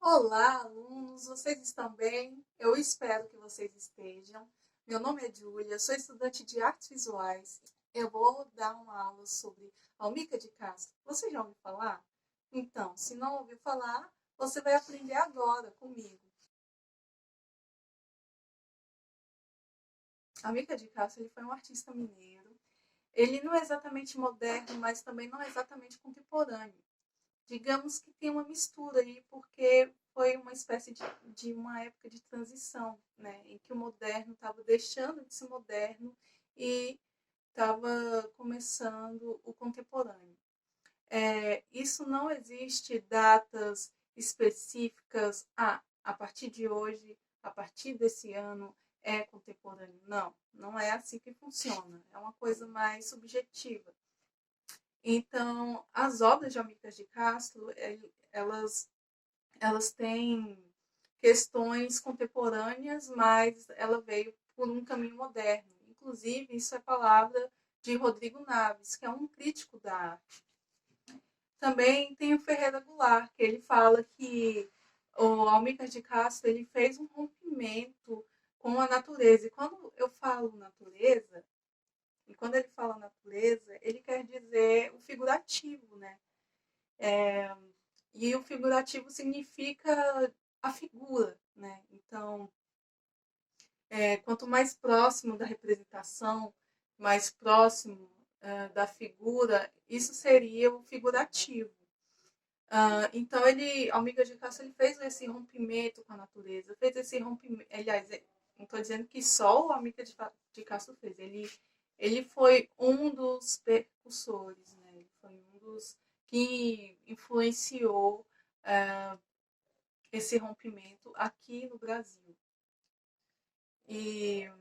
Olá, alunos! Vocês estão bem? Eu espero que vocês estejam. Meu nome é Júlia, sou estudante de artes visuais. Eu vou dar uma aula sobre Almícar de Castro. Você já ouviu falar? Então, se não ouviu falar, você vai aprender agora comigo. Almícar de Castro ele foi um artista mineiro. Ele não é exatamente moderno, mas também não é exatamente contemporâneo. Digamos que tem uma mistura aí, porque foi uma espécie de uma época de transição, né, em que o moderno estava deixando de ser moderno e estava começando o contemporâneo. Isso não existe datas específicas, a partir de hoje, a partir desse ano é contemporâneo. Não, não é assim que funciona. É uma coisa mais subjetiva. Então, as obras de Almícar de Castro, elas têm questões contemporâneas, mas ela veio por um caminho moderno. Inclusive, isso é palavra de Rodrigo Naves, que é um crítico da arte. Também tem o Ferreira Goulart, que ele fala que o Almícar de Castro ele fez um rompimento com a natureza. E quando eu falo natureza, e quando ele fala natureza, ele quer dizer o figurativo, né? E o figurativo significa a figura, né? Então, quanto mais próximo da representação, mais próximo da figura, isso seria o figurativo. Então, Almícar de Castro, ele fez esse rompimento com a natureza, fez esse rompimento. Aliás, não estou dizendo que só o Almícar de Castro fez, ele foi um dos percussores, né? Ele foi um dos que influenciou uh, esse rompimento aqui no Brasil. E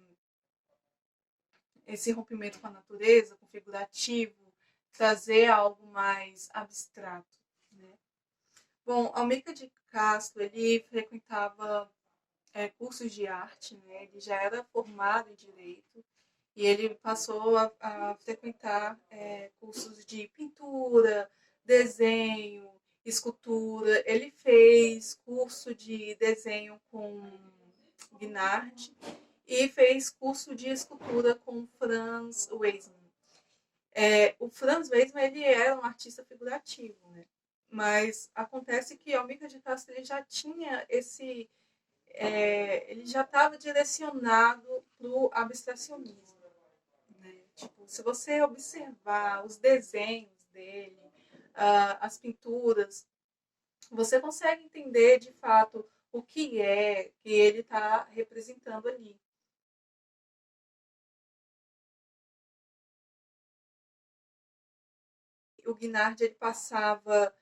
esse rompimento com a natureza, com o figurativo, trazer algo mais abstrato, né? Bom, Almícar de Castro, ele frequentava cursos de arte, né? Ele já era formado em Direito e ele passou a frequentar cursos de pintura, desenho, escultura. Ele fez curso de desenho com Guinard e fez curso de escultura com Franz Weismann. O Franz Weismann ele era um artista figurativo, né? Mas acontece que Almícar de Castro ele já tinha ele já estava direcionado para o abstracionismo, né? Tipo, se você observar os desenhos dele, as pinturas, você consegue entender de fato o que é que ele está representando ali. O Guinard ele passava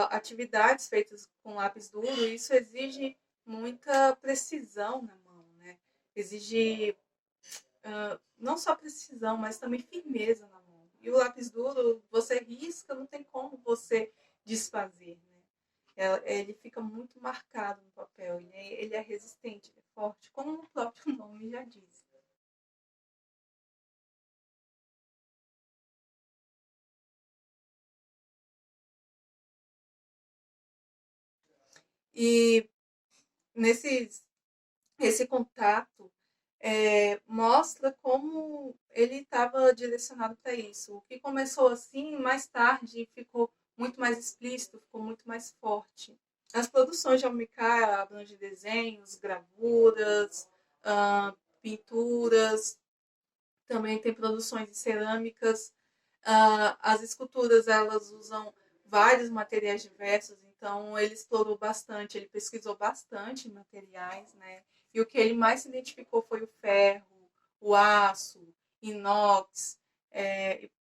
atividades feitas com lápis duro, e isso exige muita precisão na mão, né? Exige não só precisão, mas também firmeza na mão. E o lápis duro, você risca, não tem como você desfazer, né? Ele fica muito marcado no papel, ele é resistente, ele é forte, como o próprio nome já diz. E nesses, esse contato mostra como ele estava direcionado para isso. O que começou assim, mais tarde ficou muito mais explícito, ficou muito mais forte. As produções de Almicai abrangem desenhos, gravuras, pinturas, também tem produções de cerâmicas. As esculturas elas usam vários materiais diversos, então ele explorou bastante, ele pesquisou bastante em materiais, né? E o que ele mais se identificou foi o ferro, o aço, inox,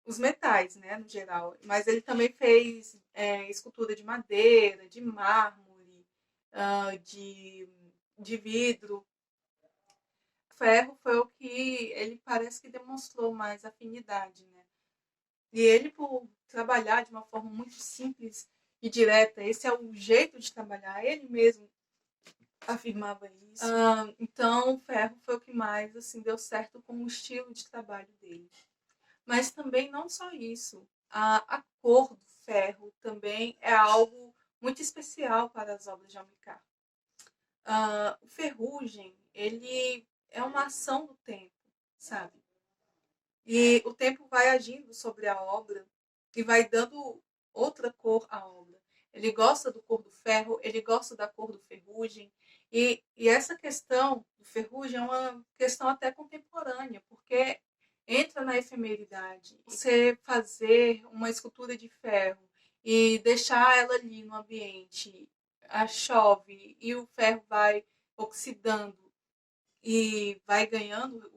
os metais, né, no geral. Mas ele também fez escultura de madeira, de mármore, de vidro. O ferro foi o que ele parece que demonstrou mais afinidade, né? E ele, por trabalhar de uma forma muito simples e direta, esse é o jeito de trabalhar, ele mesmo afirmava isso. Então, o ferro foi o que mais assim deu certo com o estilo de trabalho dele. Mas também não só isso, a cor do ferro também é algo muito especial para as obras de Almir. O Ferrugem, ele é uma ação do tempo, sabe? E o tempo vai agindo sobre a obra e vai dando outra cor à obra. Ele gosta do cor do ferro, ele gosta da cor do ferrugem. E essa questão do ferrugem é uma questão até contemporânea, porque entra na efemeridade. Você fazer uma escultura de ferro e deixar ela ali no ambiente, chove e o ferro vai oxidando e vai ganhando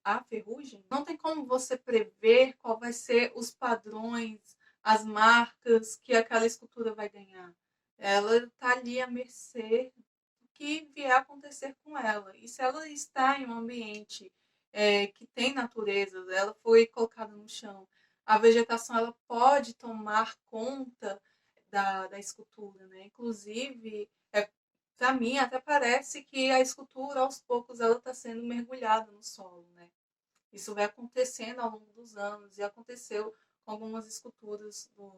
a ferrugem, não tem como você prever qual vai ser os padrões, as marcas que aquela escultura vai ganhar. Ela está ali à mercê do que vier a acontecer com ela. E se ela está em um ambiente que tem natureza, ela foi colocada no chão, a vegetação ela pode tomar conta da escultura, né? Inclusive, para mim, até parece que a escultura, aos poucos, ela está sendo mergulhada no solo, né? Isso vai acontecendo ao longo dos anos e aconteceu com algumas esculturas do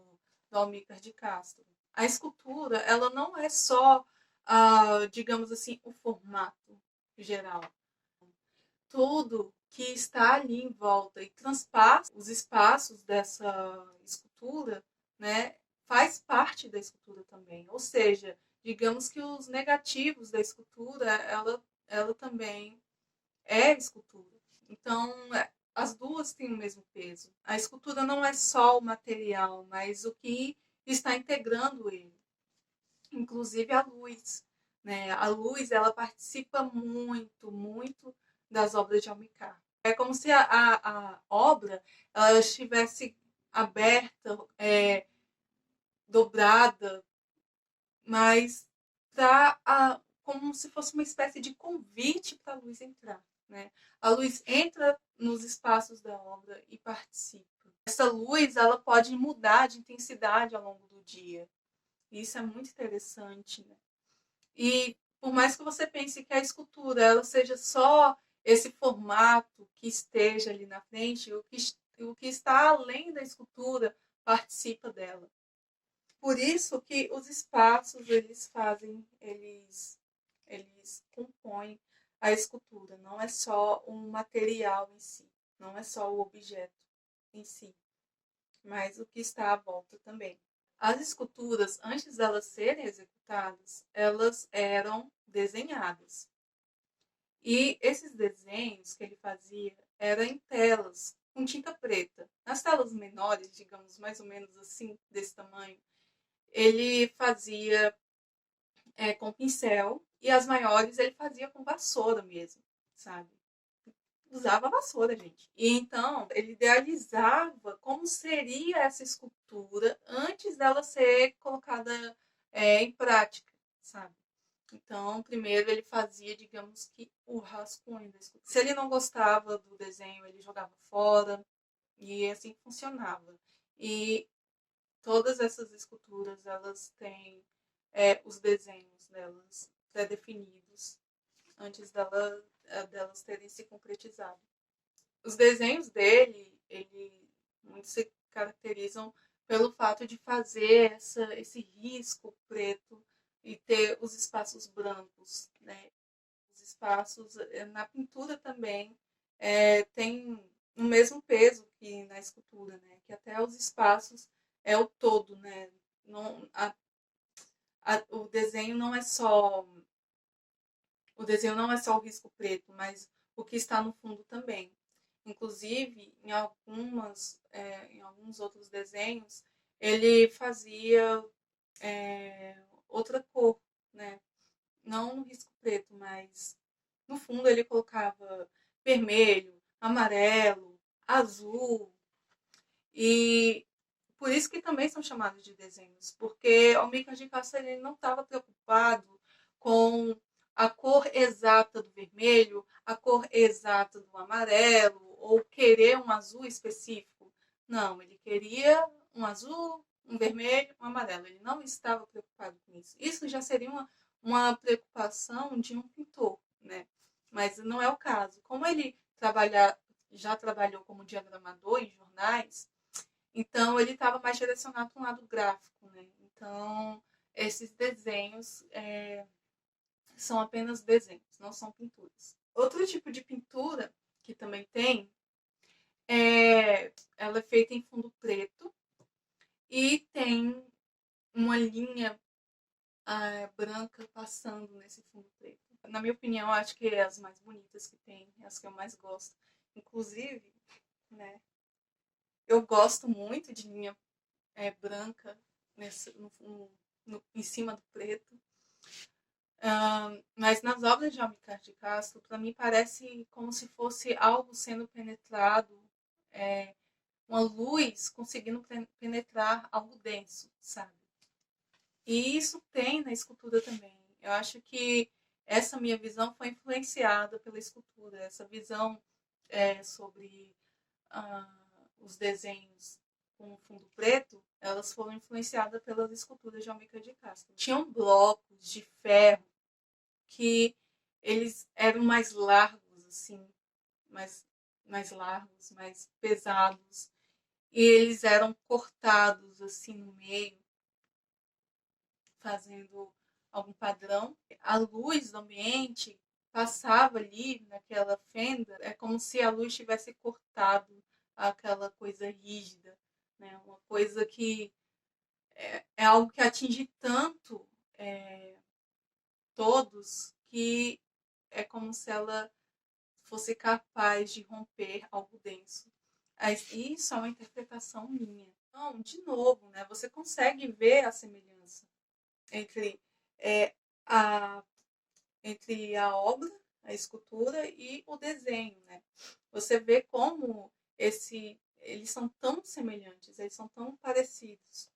Almícar de Castro. A escultura, ela não é só, digamos assim, o formato geral. Tudo que está ali em volta e transpassa os espaços dessa escultura, né, faz parte da escultura também. Ou seja, digamos que os negativos da escultura, ela também é escultura. Então, as duas têm o mesmo peso. A escultura não é só o material, mas o que está integrando ele. Inclusive a luz, né? A luz, ela participa muito das obras de Almir. É como se a obra ela estivesse aberta, dobrada, mas como se fosse uma espécie de convite para a luz entrar, né? A luz entra nos espaços da obra e participa. Essa luz ela pode mudar de intensidade ao longo do dia. Isso é muito interessante, né? E por mais que você pense que a escultura ela seja só esse formato que esteja ali na frente, o que está além da escultura participa dela. Por isso que os espaços eles compõem a escultura. Não é só um material em si, não é só o objeto em si, mas o que está à volta também. As esculturas, antes de elas serem executadas, elas eram desenhadas. E esses desenhos que ele fazia eram em telas, com tinta preta. Nas telas menores, digamos, mais ou menos assim, desse tamanho, ele fazia com pincel, e as maiores ele fazia com vassoura mesmo, sabe? Usava vassoura, gente. E então ele idealizava como seria essa escultura antes dela ser colocada em prática, sabe? Então, primeiro ele fazia, digamos que, o rascunho da escultura. Se ele não gostava do desenho, ele jogava fora, e assim funcionava. E todas essas esculturas, elas têm os desenhos delas pré-definidos antes delas terem se concretizado. Os desenhos dele, muitos se caracterizam pelo fato de fazer esse risco preto e ter os espaços brancos, né? Os espaços na pintura também tem o mesmo peso que na escultura, né? Que até os espaços é o todo, né? Não, o desenho não é só o risco preto, mas o que está no fundo também. Inclusive, em alguns outros desenhos, ele fazia outra cor, né? Não no risco preto, mas no fundo ele colocava vermelho, amarelo, azul. E por isso que também são chamados de desenhos, porque o Almir de Castro ele não estava preocupado com a cor exata do vermelho, a cor exata do amarelo, ou querer um azul específico. Não, ele queria um azul, um vermelho, um amarelo. Ele não estava preocupado com isso. Isso já seria uma preocupação de um pintor, né? Mas não é o caso. Como ele já trabalhou como diagramador em jornais, então ele estava mais direcionado para um lado gráfico, né? Então esses desenhos são apenas desenhos, não são pinturas. Outro tipo de pintura que também tem, ela é feita em fundo preto e tem uma linha branca passando nesse fundo preto. Na minha opinião, acho que é as mais bonitas que tem, as que eu mais gosto. Inclusive, né, eu gosto muito de linha branca em cima do preto. Mas nas obras de Almir de Castro, para mim parece como se fosse algo sendo penetrado, uma luz conseguindo penetrar algo denso, sabe? E isso tem na escultura também. Eu acho que essa minha visão foi influenciada pela escultura, essa visão sobre os desenhos com fundo preto, elas foram influenciadas pelas esculturas de Almir de Castro. Tinham blocos de ferro que eles eram mais largos, assim, mais largos, mais pesados, e eles eram cortados assim no meio, fazendo algum padrão. A luz do ambiente passava ali naquela fenda, é como se a luz tivesse cortado aquela coisa rígida, né? Uma coisa que é algo que atinge tanto todos que é como se ela fosse capaz de romper algo denso. Isso é uma interpretação minha. Então, de novo, né, você consegue ver a semelhança entre, é, a, entre a obra, a escultura e o desenho. Né? Você vê como eles são tão semelhantes, eles são tão parecidos,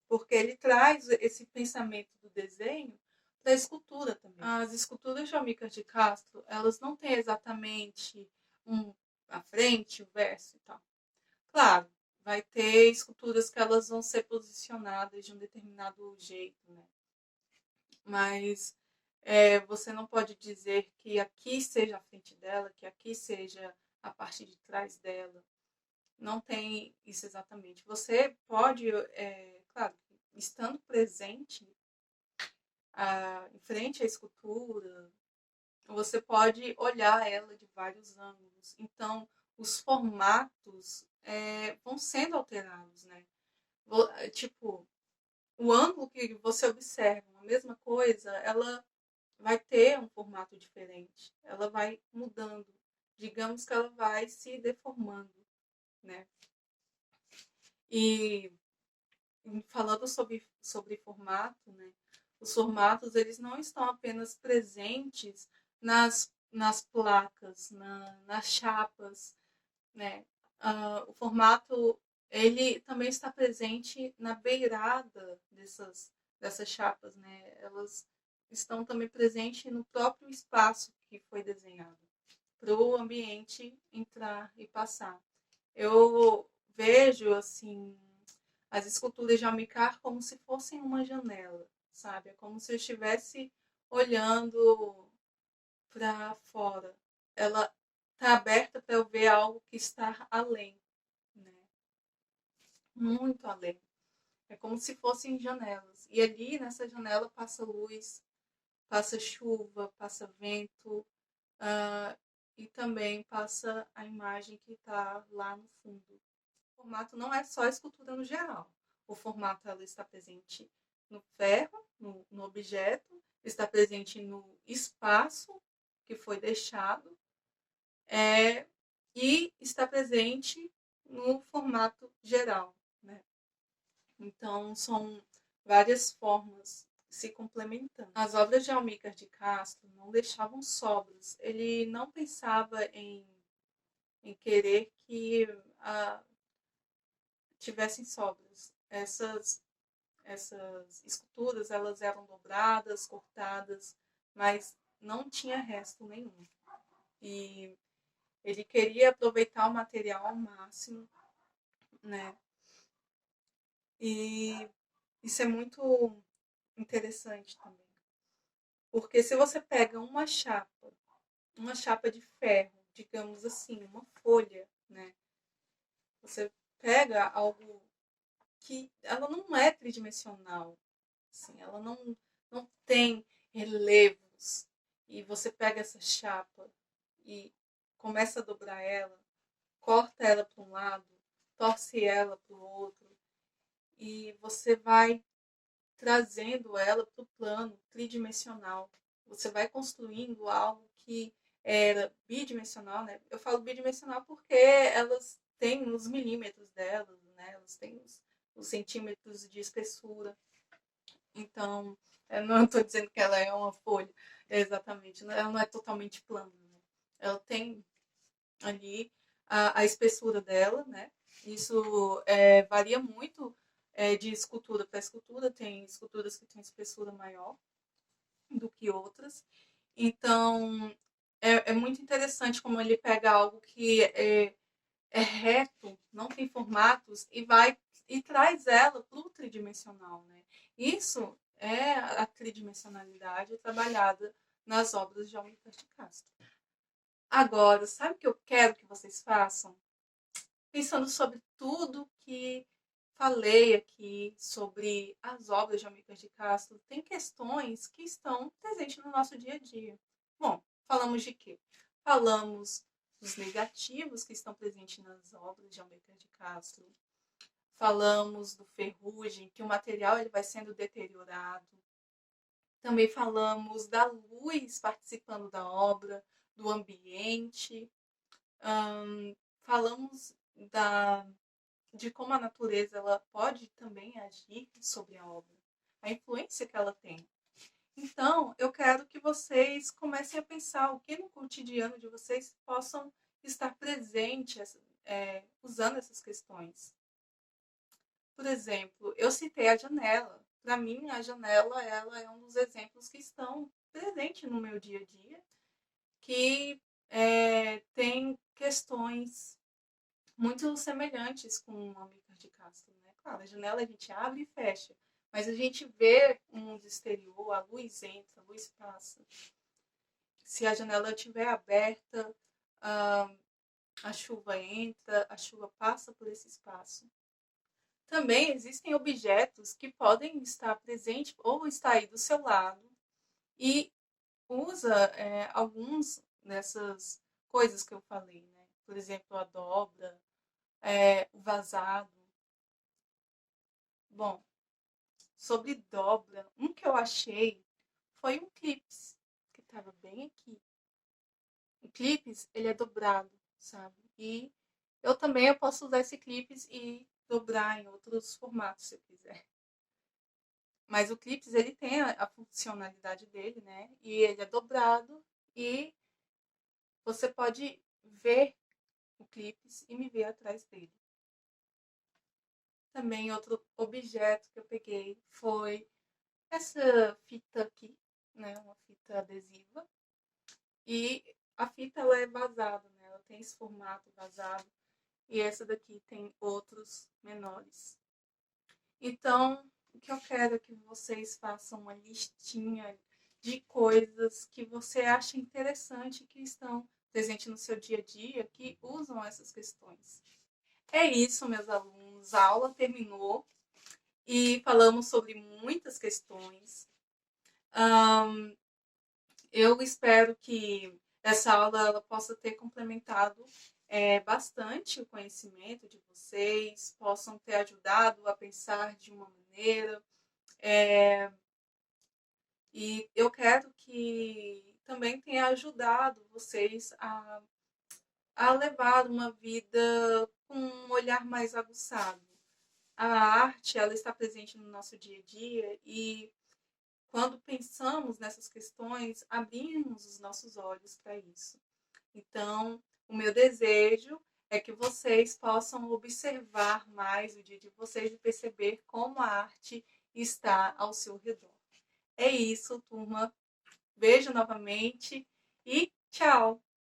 porque ele traz esse pensamento do desenho para a escultura também. As esculturas de Almir de Castro, elas não têm exatamente a frente, o verso e tal. Claro, vai ter esculturas que elas vão ser posicionadas de um determinado jeito, né? Mas você não pode dizer que aqui seja a frente dela, que aqui seja a parte de trás dela. Não tem isso exatamente. Você pode, claro, estando presente em frente à escultura, você pode olhar ela de vários ângulos. Então, os formatos vão sendo alterados, né? Tipo, o ângulo que você observa, a mesma coisa, ela vai ter um formato diferente. Ela vai mudando. Digamos que ela vai se deformando, né? E falando sobre formato, né? Os formatos, eles não estão apenas presentes nas placas, nas chapas, né? O formato, ele também está presente na beirada dessas chapas, né? Elas estão também presentes no próprio espaço que foi desenhado para o ambiente entrar e passar. Eu vejo, assim, as esculturas de Almir como se fossem uma janela, sabe? É como se eu estivesse olhando para fora. Ela está aberta para eu ver algo que está além, né? Muito além. É como se fossem janelas. E ali nessa janela passa luz, passa chuva, passa vento, e também passa a imagem que está lá no fundo. O formato não é só a escultura no geral. O formato ela está presente no ferro, no objeto, está presente no espaço que foi deixado, e está presente no formato geral. Né? Então, são várias formas se complementando. As obras de Almir de Castro não deixavam sobras. Ele não pensava em querer que tivessem sobras. Essas esculturas, elas eram dobradas, cortadas, mas não tinha resto nenhum. E ele queria aproveitar o material ao máximo, né? E isso é muito interessante também. Porque se você pega uma chapa de ferro, digamos assim, uma folha, né? Você pega algo que ela não é tridimensional, assim, ela não tem relevos. E você pega essa chapa e começa a dobrar ela, corta ela para um lado, torce ela para o outro, e você vai trazendo ela para o plano tridimensional. Você vai construindo algo que era bidimensional, né? Eu falo bidimensional porque elas têm os milímetros delas, né? Elas têm os centímetros de espessura. Então, eu não estou dizendo que ela é uma folha, exatamente. Ela não é totalmente plana. Né? Ela tem ali a espessura dela, né? Isso varia muito de escultura para escultura. Tem esculturas que têm espessura maior do que outras. Então, é muito interessante como ele pega algo que é reto, não tem formatos, e traz ela para o tridimensional. Né? Isso é a tridimensionalidade trabalhada nas obras de Almir de Castro. Agora, sabe o que eu quero que vocês façam? Pensando sobre tudo que falei aqui, sobre as obras de Almir de Castro, tem questões que estão presentes no nosso dia a dia. Bom, falamos de quê? Falamos dos negativos que estão presentes nas obras de Almir de Castro. Falamos do ferrugem, que o material ele vai sendo deteriorado. Também falamos da luz participando da obra, do ambiente. Falamos de como a natureza ela pode também agir sobre a obra, a influência que ela tem. Então, eu quero que vocês comecem a pensar o que no cotidiano de vocês possam estar presentes usando essas questões. Por exemplo, eu citei a janela. Para mim, a janela ela é um dos exemplos que estão presentes no meu dia a dia, que tem questões muito semelhantes com o Amílcar de Castro. Né? Claro, a janela a gente abre e fecha, mas a gente vê o mundo exterior, a luz entra, a luz passa. Se a janela estiver aberta, a chuva entra, a chuva passa por esse espaço. Também existem objetos que podem estar presentes ou estar aí do seu lado e usa alguns dessas coisas que eu falei, né? Por exemplo, a dobra, o vazado. Bom, sobre dobra, um que eu achei foi um clips, que estava bem aqui. O clips, ele é dobrado, sabe? E eu posso usar esse clips e dobrar em outros formatos, se eu quiser. Mas o clips, ele tem a funcionalidade dele, né? E ele é dobrado e você pode ver o clips e me ver atrás dele. Também outro objeto que eu peguei foi essa fita aqui, né? Uma fita adesiva. E a fita ela é vazada, né? Ela tem esse formato vazado. E essa daqui tem outros menores. Então, o que eu quero é que vocês façam uma listinha de coisas que você acha interessante que estão presentes no seu dia a dia, que usam essas questões. É isso, meus alunos. A aula terminou e falamos sobre muitas questões. Eu espero que essa aula ela possa ter complementado bastante o conhecimento de vocês, possam ter ajudado a pensar de uma maneira. E eu quero que também tenha ajudado vocês a levar uma vida com um olhar mais aguçado. A arte ela está presente no nosso dia a dia e quando pensamos nessas questões, abrimos os nossos olhos para isso. Então, o meu desejo é que vocês possam observar mais o dia de vocês e perceber como a arte está ao seu redor. É isso, turma. Beijo novamente e tchau!